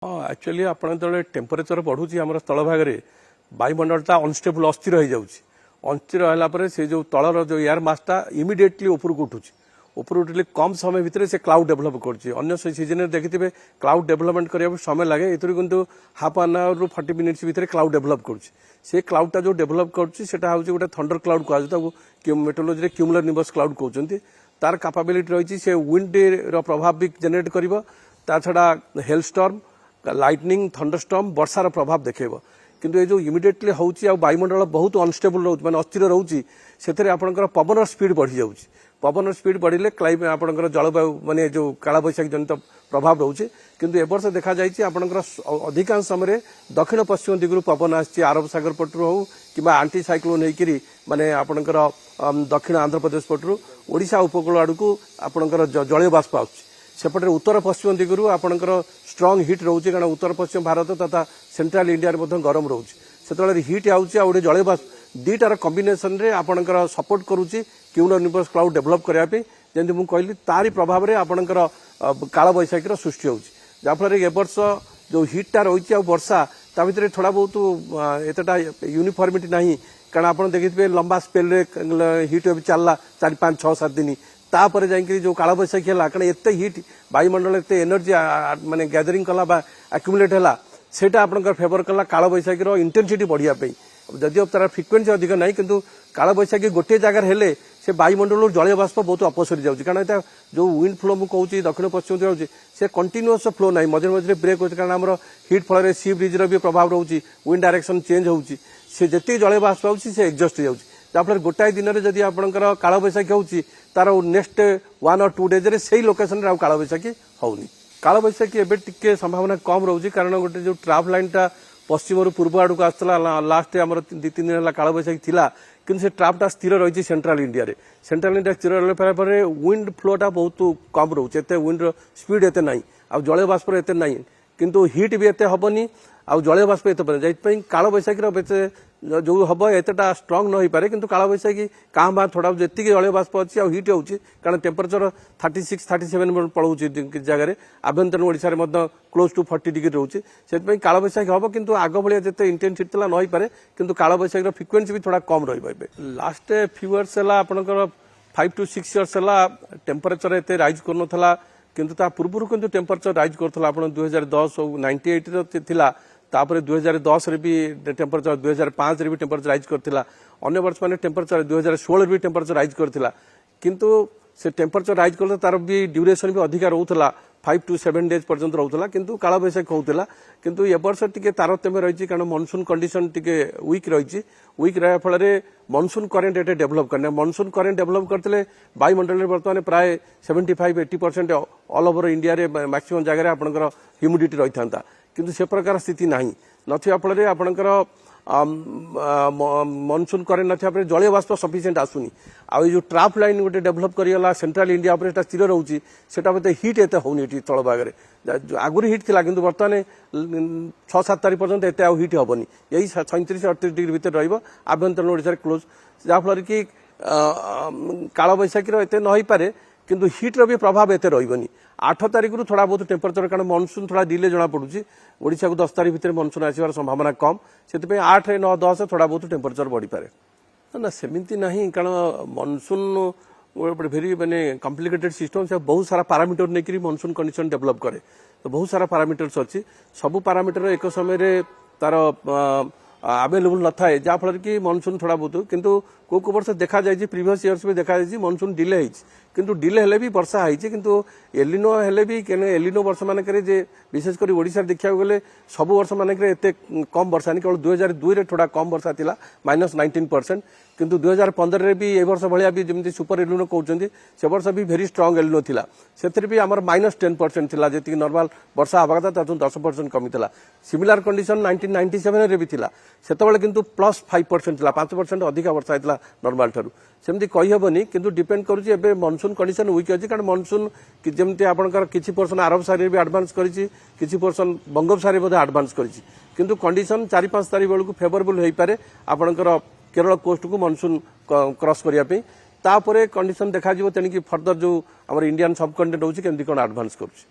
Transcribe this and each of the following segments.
हाँ एक्चुअली आपण जो टेम्परेचर बढ़ुची आम स्थल भाग में वायुमंडलटा अनस्टेबल अस्थिर हो जाऊँगी अस्थिर है से जो तलर जो एयर मासटा इमिडिएटली उपरको उठुची उपरको उठिले कम समय भितर से क्लाउड डेभलप कर सीजन में देखिए क्लाउड डेभलपमेंट करने समय लगे ये किंतु हाफ एन आवर रु 40 मिनिट्स भितर क्लाउड डेभलप कर क्लाउडटा जो डेभलप करटा हूँ गोटे थंडर क्लाउड कहुए मेट्रोलोजी क्यूमुलर निम्बस क्लाउड कहते तार कैपेबिलिटी रही से विंड प्रभाव भी जेनेट कर छड़ा हेलस्टर्म लाइटनिंग थंडरस्टॉर्म वर्षार प्रभाव देखो किंतु ये जो इमिडिएटली होउची आ वायुमंडल बहुत अनस्टेबल रोच माने अस्थिर रोची सेथरे आपनकर पवन स्पीड बढ़ी जाउची पवन स्पीड बढ़िले क्लाइमेट आपनकर जलवायु माने जो काला बैशाखी जनित प्रभाव रोचे किंतु ए वर्ष देखा जायछि आपनकर अधिकांश समय दक्षिण पश्चिम दिगरु पवन आछि अरब सागर पटरु हो किबा आंटी साइक्लोन हेकिरी माने आपनकर दक्षिण आंध्र प्रदेश पटरु ओडिशा उपकूल आडकू आपनकर जलीय बाष्प आछि सेपटे उत्तर पश्चिम दिगरु आपनकर स्ट्रांग हिट रोचे कारण उत्तर पश्चिम भारत तथा सेंट्रल इंडिया रे गरम रोचे सेतले हिट आउची आ ओडे जलीय बाष्प दीटार कॉम्बिनेशन रे आपनकर सपोर्ट करूची क्यूमुलर निम्बस क्लाउड डेभलप करया पे जेंति मु कहली तारी प्रभाव रे आपनकर काला बैशाखीर सृष्टि होउची जाफल ए वर्ष जो हिटटा रही वर्षा ता भितर थोड़ा बहुत एतटा यूनिफॉर्मिटी नहीं कारण आप देखिए लंबा स्पेल हिट चलला 4 5 6 7 दिन तापर जाइए जो काला बैशाखी है कारण एत हिट वायुमंडल एत एनर्जी माने गैदरिंग कला आक्युमुलेट है सेटा आपनकर फेवर कला काला बैशाखीर इंटेंसिटी बढ़िया जदिव तार फ्रिक्वेन्सी अधिक नहीं किंतु काला बैशाखी गोटे जगार हेले से वायुमंडल जलीय बाष्प बहुत अपसरी जाऊँगी कारण यहाँ जो विंड फ्लो मुझे दक्षिण पश्चिम जाऊँगी से कंटिन्यूअस फ्लो ना मझे मझे ब्रेक होती कारण आम हिट फल सी ब्रिजर भी प्रभाव रोचे विंड डायरेक्शन चेंज होती से जिते जलीय बाष्प आउची से एडजस्ट हो जाऊँगी जाफल गोटाए दिन में जब आपंकर काला बैशाखी होची तार नेक्स्ट 1 और 2 डेज रे से लोकेशन रे काला बैशाखी होनी काला बैशाखी एबे टिके संभावना कम रोची कारण गोटे जो ट्राफ लाइनटा पश्चिम पूर्व आड़ को आसला लास्ट आम 2-3 दिन है काला बैशाखी थिला किंतु से ट्रापटा स्थिर रही सेंट्रल इंडिया रे सेंट्रल इंडिया स्थिर रहा विंड फ्लोटा बहुत कम रोचे एत विंड स्पीड एत ना आ जलीय बाष्प एत ना किंतु हिट भी एत हेनी आ जलीय बाष्प एत पे काला बैशाखी जो हम एतटा स्ट्रंग न हो पारे किंतु काला बैशाखी क्या बा थोड़ा जी जलीय बाष्प अच्छी हिट होची कारण टेम्परेचर 36-37 पलाऊँच जगह आभ्यंतरीण ओडिशा रे क्लोज टू 40 डिग्री रोचे से काला बैशाखी हम किंतु आग भाया जिते इंटेंसिटी न हो पारे किंतु काला बैशाखी फ्रिक्वेन्सी भी थोड़ा कम रही लास्ट फ्यू इयर्स है आपंकर 5 to 6 इयर्स है टेम्परेचर एत राइज कर किंतु ता पूर्व किंतु टेम्परेचर राइज करता आप 2010 98 थिला तापर 2010 रे भी टेम्परेचर 2005 रे भी टेम्परेचर राइज करथिला अन्य वर्ष माने टेम्परेचर 2016 रे भी टेम्परेचर राइज करथिला किंतु से टेम्परेचर राइज करले तार भी ड्यूरेशन भी अधिक रहउथला 5 to 7 डेज पर्यंत रहउथला किंतु काला बैशाखी होउथला किंतु ए वर्ष टिके तारतम्य रही कारण मनसून कंडीशन टिके वीक रहा फल मनसून करेन्ट एटे डेभलप करने मनसून करेन्ट डेभलप करते वायुमंडल बर्तमान प्राय 75-80% ऑल ओवर इंडिया रे मैक्सिमम जगह आपनकर ह्यूमिडिटी रही था किंतु से प्रकार स्थिति नहीं नथिया फल आपनकर मनसून करेन्ट नथिया जलीय बाष्प सफिशिएंट आसुनी आ जो ट्राफ लाइन गोटे डेभलप करगला सेंट्रल इंडिया पर स्थिर रोचे सेटा मत हिट एत होनी तल भाग आगुरी हिट थिला किंतु बर्तमान 6-7 तारीख पर्यंत एत हिट हेनी यही 37-38 डिग्री भितर रभ्यंतरीण ओडिशा क्लोज जहाँफल कि काला बैशाखीर एत न पारे किंतु हिट्र भी प्रभाव एत रही 8 तारीख रु थोड़ा बहुत टेम्परेचर कारण मनसून थोड़ा डिले जना पड़ुची ओडिशा को 10 तारीख भितर मनसून आसवार संभावना कम से 8, 9, 10 थोड़ा बहुत टेम्परेचर बढ़ी पारे ना सेमती नहीं कारण मनसून भेरी माने कॉम्प्लिकेटेड सिस्टम से बहुत सारा पैरामीटर नेकरी मनसून कंडीशन डेवलप करे तो बहुत सारा पैरामीटर्स अच्छी सब पैरामीटर एक समय तार अवेलेबल न थाए जहाँफल कि मनसून थोड़ा बहुत किंतु को वर्ष देखा जाए प्रीवियस इयर्स भी देखा जाए मनसून डिले किंतु डिले हेले भी वर्षा है किंतु एलिनो हेले भी एलिनो वर्ष मानक विशेषकर ओडिशा देखा गले सब वर्ष मानक एत कम वर्षा नहीं केवल 2002 रे थोड़ा कम वर्षा थिला -19% किंतु 2015 रे भी ए वर्ष भाया भी जमी सुपर एलिनो कहते से वर्ष भी भेरी स्ट्रंग एलिनो थिला से भी आमर -10% थिला जी नॉर्मल वर्षा हवा कथा 10% कमी थिला सिमिलर कंडीशन 1997 रे भी थिला सेतबेले किंतु +5% थिला 5% अधिक वर्षा थिला नॉर्मल ठारू सेमती कही हेबनी किंतु डिपेंड करूची एबे मनसून कंडीशन वीक अछि कारण मनसून जेमती आपनकर किछि पोर्शन अरब सागर भी एडवांस करिछि किछि पोर्शन बंगोपसागर मध्ये एडवांस करिछि किंतु कंडीशन 4-5 तारीख बेलू फेवरेबल होई पारे आपनकर केरल कोस्ट को मनसून क्रॉस करिया पे तापरे कंडीशन देखा जिवो तेणिक फर्दर जो हमर इंडियन सब कंटिनेंट होछि केमती कोन एडवांस करूछि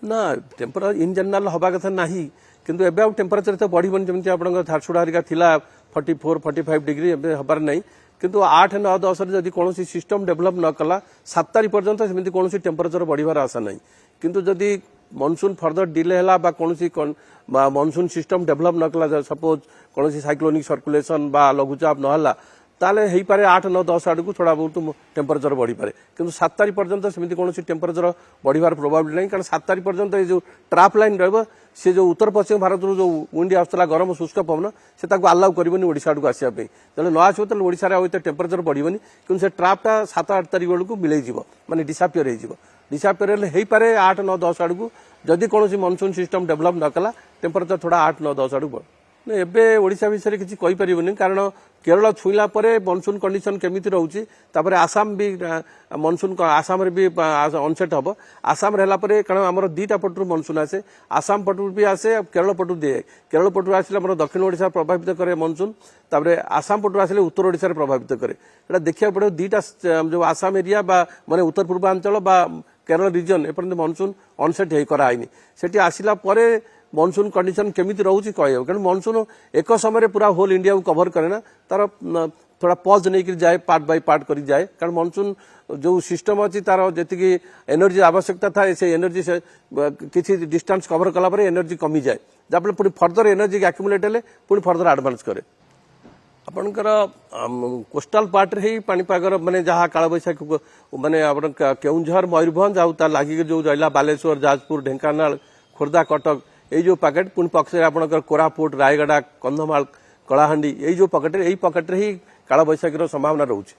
ना टेम्परेचर इन जनरल हवा कथा नहीं किंतु एबे टेम्परेचर तो बढ़िबन जमती आपन झारसुड़ा हरिका थिला 44 45 डिग्री एबे हबार नहीं किंतु 8 9 10 रे जदी कोनोसी सिस्टम डेवलप न कला 7 तारीख पर्यंत सेमिति कोनोसी टेम्परेचर बढ़िबार आशा नहीं किंतु जदी मनसून फर्दर डिले हला बा कोनोसी मनसून सिस्टम डेवलप न कला सपोज कोनोसी साइक्लोनिक सर्कुलेशन बा लघुचाप न हला ताले हेई पारे 8 9 10 आड़ को थोड़ा बहुत टेम्परेचर बढ़ी पारे किंतु 7 तारीख पर्यंत सेमिति कोनोसी टेम्परेचर बढ़िबार प्रोबेबिलिटी नहीं कारण 7 तारीख पर्यंत ये जो ट्राप लाइन रहबो से जो उत्तर पश्चिम भारत जो विंडी आसला गरम शुष्क पवन से ताको अलाउ करबनी ओडिसा आड़ को आसिया पे तले न आसो तले ओडिसा रे आते टेम्परेचर बढ़िबनी किंतु से ट्रापटा 7 8 तारीख बेलू मिलै जिवो माने डिसअपियर हे जिवो डिसअपियर हेले हेई पारे 8 9 10 आड़ को जदी कोनोसी मनसून सिस्टम डेवलप न कला टेम्परेचर थोड़ा 8 9 10 आड़ को ना एबे ओडिसा विषय किसी कहि परिबनी कारण केरल छुईला परे मनसून कंडीशन केमिति रहउची तापरे आसाम भी मनसून आसाम रे भी ऑनसेट हबो आसाम रहला परे कारण हमर दीटा पटरु मनसून आसे आसाम पटरु भी आसे केरल पटरु दे केरल पटरु आसिले हमर दक्षिण ओडिसा प्रभावित करे मनसून तापरे आसाम पटरु आसिले उत्तर ओडिसा रे प्रभावित करे एटा देखिया पड़े दीटा जो आसाम एरिया बा माने उत्तर पूर्वांचल बा केरल रीजन एपर्यंत मनसून ऑनसेट हे करा आइनी सेठी आसिला परे मनसून कंडीशन केमिति रहउची कहयो कारण मनसून एक समय पूरा होल इंडिया को कवर करे ना तार थोड़ा पॉज नहीं कर जाए पार्ट बाय पार्ट करी जाए कारण मनसून जो सिस्टम अछि तार जेतिकी एनर्जी आवश्यकता था से एनर्जी से किसी डिस्टेंस कवर कला परे एनर्जी कमी जाए जापले पुनी फर्दर एनर्जी एक्युमुलेट हेले पुनी फर्दर एडवांस करे आपनकर कोस्टल पार्ट रे ही पानीपागर माने जहाँ कालबैशाखी माने आपन केउंझर मयूरभंज आउ ता लागी जो रहिला बालेश्वर जाजपुर ढेंकानाल खोर्धा कटक ये जो पॉकेट पुणी पक्ष आपनकर कोरापुट रायगड़ा कंधमाल कलाहांडी ये जो पॉकेट ही कालबैशाखी संभावना रहउची।